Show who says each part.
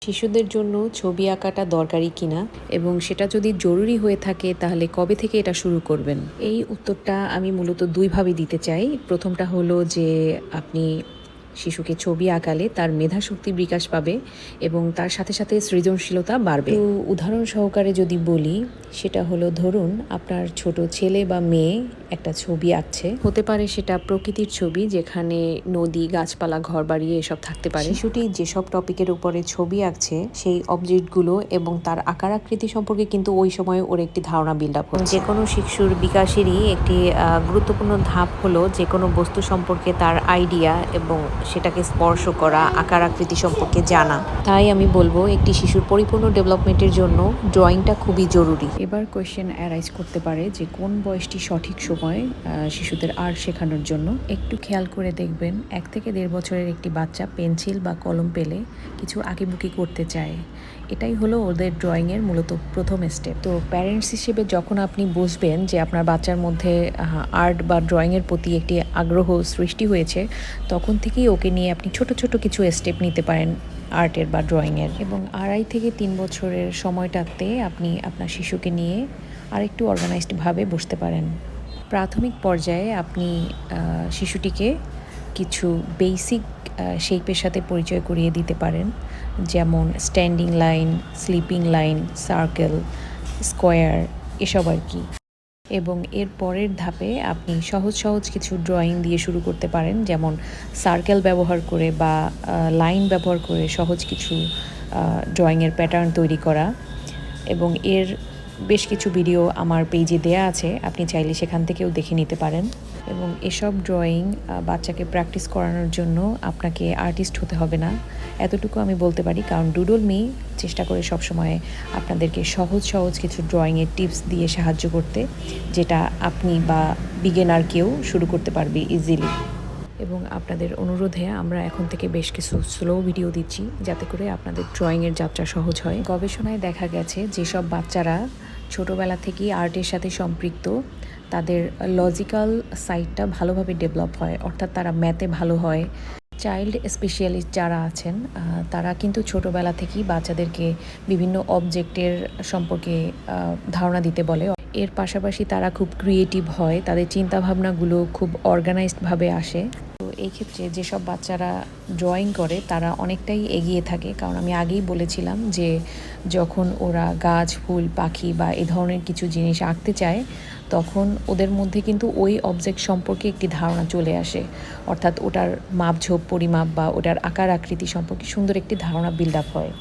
Speaker 1: শিশুদের জন্য ছবি আঁকাটা দরকারি কিনা এবং সেটা যদি জরুরি হয়ে থাকে তাহলে কবে থেকে এটা শুরু করবেন? এই উত্তরটা আমি মূলত দুইভাবে দিতে চাই। প্রথমটা হলো যে আপনি শিশুকে ছবি আঁকালে তার মেধাশক্তি বিকাশ পাবে এবং তার সাথে সাথে সৃজনশীলতা বাড়বে। তো উদাহরণ সহকারে যদি বলি, সেটা হলো ধরুন আপনার ছোট ছেলে বা মেয়ে একটা ছবি আঁকছে। হতে পারে সেটা প্রকৃতির ছবি যেখানে নদী, গাছপালা, ঘরবাড়ি এসব থাকতে পারে। শিশুটি যেসব টপিকের উপরে ছবি আঁকছে সেই অবজেক্টগুলো এবং তার আকার আকৃতি সম্পর্কে কিন্তু ওই সময় ওর একটি ধারণা বিল্ড আপ হচ্ছে। যে কোনো শিশুর বিকাশেরই একটি গুরুত্বপূর্ণ ধাপ হলো যে কোনো বস্তু সম্পর্কে তার আইডিয়া এবং সেটাকে স্পর্শ করা, আকার আকৃতি সম্পর্কে জানা। তাই আমি বলবো একটি শিশুর পরিপূর্ণ ডেভেলপমেন্টের জন্য ড্রয়িংটা খুবই জরুরি। এবার কোয়েশ্চেন অ্যারাইজ করতে পারে যে কোন বয়সটি সঠিক সময় শিশুদের আর্ট শেখানোর জন্য। একটু খেয়াল করে দেখবেন 1 থেকে 1.5 বছরের একটি বাচ্চা পেন্সিল বা কলম পেলে কিছু আঁকিবুকি করতে চায়। এটাই হলো ওদের ড্রয়িংয়ের মূলত প্রথম স্টেপ। তো প্যারেন্টস হিসেবে যখন আপনি বুঝবেন যে আপনার বাচ্চার মধ্যে আর্ট বা ড্রয়িংয়ের প্রতি একটি আগ্রহ সৃষ্টি হয়েছে, তখন থেকেই ওকে নিয়ে আপনি ছোট ছোট কিছু স্টেপ নিতে পারেন আর্টের বা ড্রয়িংয়ের। এবং 2.5 থেকে 3 বছরের সময়টাতে আপনি আপনার শিশুকে নিয়ে আরেকটু অর্গানাইজডভাবে বসতে পারেন। প্রাথমিক পর্যায়ে আপনি শিশুটিকে কিছু বেসিক শেপের সাথে পরিচয় করিয়ে দিতে পারেন, যেমন standing line, sleeping line, circle, square, এসব আর কি। এবং এর পরের ধাপে আপনি সহজ সহজ কিছু ড্রয়িং দিয়ে শুরু করতে পারেন, যেমন সার্কেল ব্যবহার করে বা লাইন ব্যবহার করে সহজ কিছু ড্রয়িংয়ের প্যাটার্ন তৈরি করা। এবং এর বেশ কিছু ভিডিও আমার পেজে দেয়া আছে, আপনি চাইলে সেখান থেকেও দেখে নিতে পারেন। এবং এসব ড্রয়িং বাচ্চাকে প্র্যাকটিস করানোর জন্য আপনাকে আর্টিস্ট হতে হবে না, এতটুকু আমি বলতে পারি। কারণ ডুডল মি চেষ্টা করে সবসময় আপনাদেরকে সহজ সহজ কিছু ড্রয়িংয়ের টিপস দিয়ে সাহায্য করতে, যেটা আপনি বা বিগিনার কেউ শুরু করতে পারবে ইজিলি। এবং আপনাদের অনুরোধে আমরা এখন থেকে বেশ কিছু স্লো ভিডিও দিচ্ছি, যাতে করে আপনাদের ড্রয়িংয়ের যাত্রা সহজ হয়। গবেষণায় দেখা গেছে যেসব বাচ্চারা ছোটোবেলা থেকেই আর্টের সাথে সম্পৃক্ত, তাদের লজিক্যাল সাইডটা ভালোভাবে ডেভেলপ হয়, অর্থাৎ তারা ম্যাথে ভালো হয়। চাইল্ড স্পেশালিস্ট যারা আছেন তারা কিন্তু ছোটোবেলা থেকেই বাচ্চাদেরকে বিভিন্ন অবজেক্টের সম্পর্কে ধারণা দিতে বলে। এর পাশাপাশি তারা খুব ক্রিয়েটিভ হয়, তাদের চিন্তাভাবনাগুলো খুব অর্গানাইজডভাবে আসে। তো এই ক্ষেত্রে যেসব বাচ্চারা ড্রয়িং করে তারা অনেকটাই এগিয়ে থাকে, কারণ আমি আগেই বলেছিলাম যে যখন ওরা গাছ, ফুল, পাখি বা এ ধরনের কিছু জিনিস আঁকতে চায়, তখন ওদের মধ্যে কিন্তু ওই অবজেক্ট সম্পর্কে একটি ধারণা চলে আসে, অর্থাৎ ওটার মাপঝোপ, পরিমাপ বা ওটার আকার আকৃতি সম্পর্কে সুন্দর একটি ধারণা বিল্ড আপ হয়।